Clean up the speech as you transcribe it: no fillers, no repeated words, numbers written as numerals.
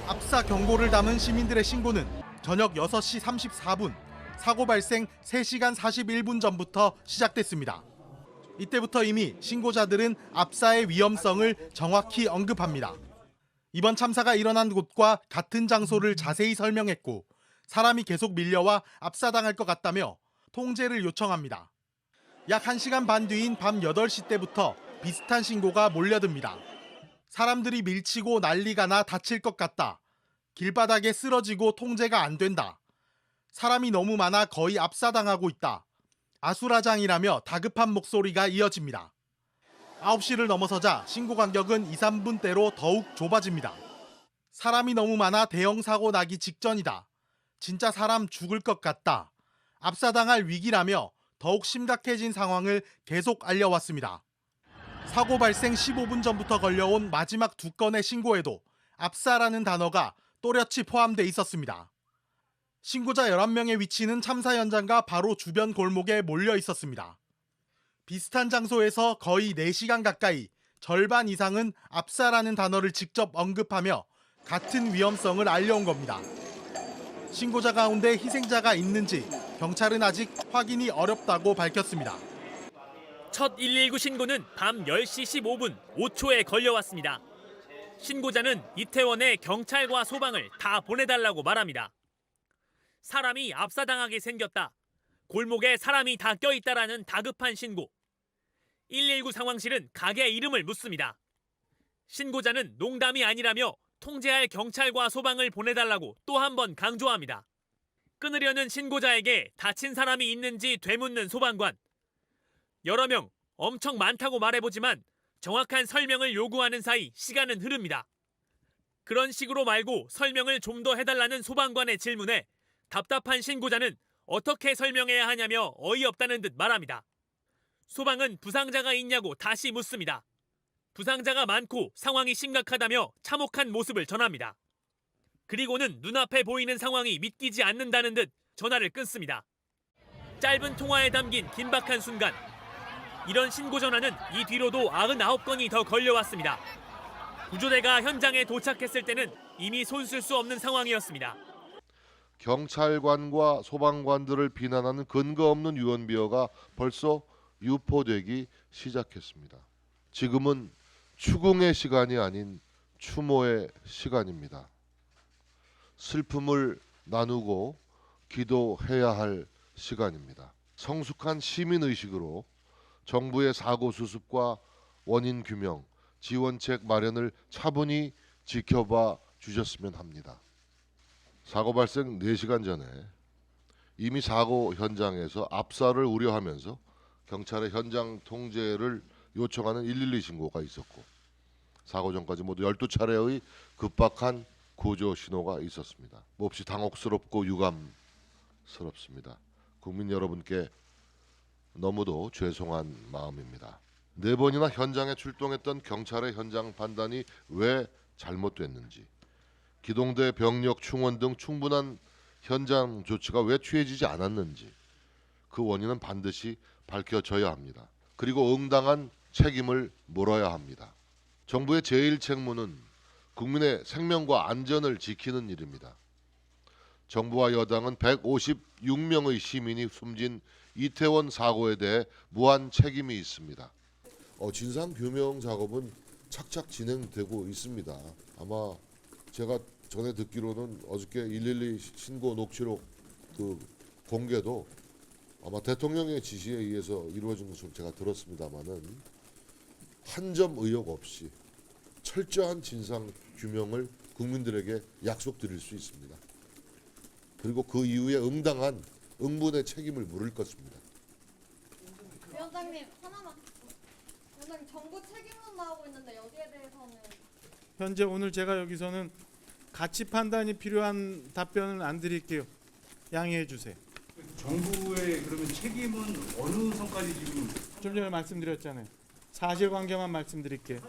압사 경보를 담은 시민들의 신고는 저녁 6시 34분, 사고 발생 3시간 41분 전부터 시작됐습니다. 이때부터 이미 신고자들은 압사의 위험성을 정확히 언급합니다. 이번 참사가 일어난 곳과 같은 장소를 자세히 설명했고 사람이 계속 밀려와 압사당할 것 같다며 통제를 요청합니다. 약 1시간 반 뒤인 밤 8시 때부터 비슷한 신고가 몰려듭니다. 사람들이 밀치고 난리가 나 다칠 것 같다. 길바닥에 쓰러지고 통제가 안 된다. 사람이 너무 많아 거의 압사당하고 있다. 아수라장이라며 다급한 목소리가 이어집니다. 9시를 넘어서자 신고 간격은 2, 3분대로 더욱 좁아집니다. 사람이 너무 많아 대형 사고 나기 직전이다. 진짜 사람 죽을 것 같다. 압사당할 위기라며 더욱 심각해진 상황을 계속 알려왔습니다. 사고 발생 15분 전부터 걸려온 마지막 2건의 신고에도 압사라는 단어가 또렷이 포함돼 있었습니다. 신고자 11명의 위치는 참사 현장과 바로 주변 골목에 몰려 있었습니다. 비슷한 장소에서 거의 4시간 가까이 절반 이상은 압사라는 단어를 직접 언급하며 같은 위험성을 알려온 겁니다. 신고자 가운데 희생자가 있는지 경찰은 아직 확인이 어렵다고 밝혔습니다. 첫 119 신고는 밤 10시 15분 5초에 걸려왔습니다. 신고자는 이태원에 경찰과 소방을 다 보내달라고 말합니다. 사람이 압사당하게 생겼다. 골목에 사람이 다 껴있다라는 다급한 신고. 119 상황실은 가게 이름을 묻습니다. 신고자는 농담이 아니라며 통제할 경찰과 소방을 보내달라고 또 한 번 강조합니다. 끊으려는 신고자에게 다친 사람이 있는지 되묻는 소방관. 여러 명, 엄청 많다고 말해보지만 정확한 설명을 요구하는 사이 시간은 흐릅니다. 그런 식으로 말고 설명을 좀 더 해달라는 소방관의 질문에 답답한 신고자는 어떻게 설명해야 하냐며 어이없다는 듯 말합니다. 소방은 부상자가 있냐고 다시 묻습니다. 부상자가 많고 상황이 심각하다며 참혹한 모습을 전합니다. 그리고는 눈앞에 보이는 상황이 믿기지 않는다는 듯 전화를 끊습니다. 짧은 통화에 담긴 긴박한 순간. 이런 신고 전화는 이 뒤로도 99건이 더 걸려왔습니다. 구조대가 현장에 도착했을 때는 이미 손쓸 수 없는 상황이었습니다. 경찰관과 소방관들을 비난하는 근거 없는 유언비어가 벌써 유포되기 시작했습니다. 지금은 추궁의 시간이 아닌 추모의 시간입니다. 슬픔을 나누고 기도해야 할 시간입니다. 성숙한 시민의식으로 정부의 사고 수습과 원인 규명, 지원책 마련을 차분히 지켜봐 주셨으면 합니다. 사고 발생 4시간 전에 이미 사고 현장에서 압사를 우려하면서 경찰의 현장 통제를 요청하는 112 신고가 있었고 사고 전까지 모두 12차례의 급박한 구조 신호가 있었습니다. 몹시 당혹스럽고 유감스럽습니다. 국민 여러분께 너무도 죄송한 마음입니다. 4번이나 현장에 출동했던 경찰의 현장 판단이 왜 잘못됐는지, 기동대 병력 충원 등 충분한 현장 조치가 왜 취해지지 않았는지 그 원인은 반드시 밝혀져야 합니다. 그리고 응당한 책임을 물어야 합니다. 정부의 제1 책무는 국민의 생명과 안전을 지키는 일입니다. 정부와 여당은 156명의 시민이 숨진 이태원 사고에 대해 무한 책임이 있습니다. 진상규명 작업은 착착 진행되고 있습니다. 아마 제가 전에 듣기로는 어저께 112 신고 녹취록 그 공개도 아마 대통령의 지시에 의해서 이루어진 것으로 제가 들었습니다마는 한 점 의혹 없이 철저한 진상 규명을 국민들에게 약속드릴 수 있습니다. 그리고 그 이후에 응당한 응분의 책임을 물을 것입니다. 위원장님 하나만. 위원장님 정부 책임론 나오고 있는데 여기에 대해서는 현재 오늘 제가 여기서는 가치 판단이 필요한 답변은 안 드릴게요. 양해해 주세요. 정부의 그러면 책임은 어느 선까지 지금 좀 전에 말씀드렸잖아요. 사실관계만 말씀드릴게요.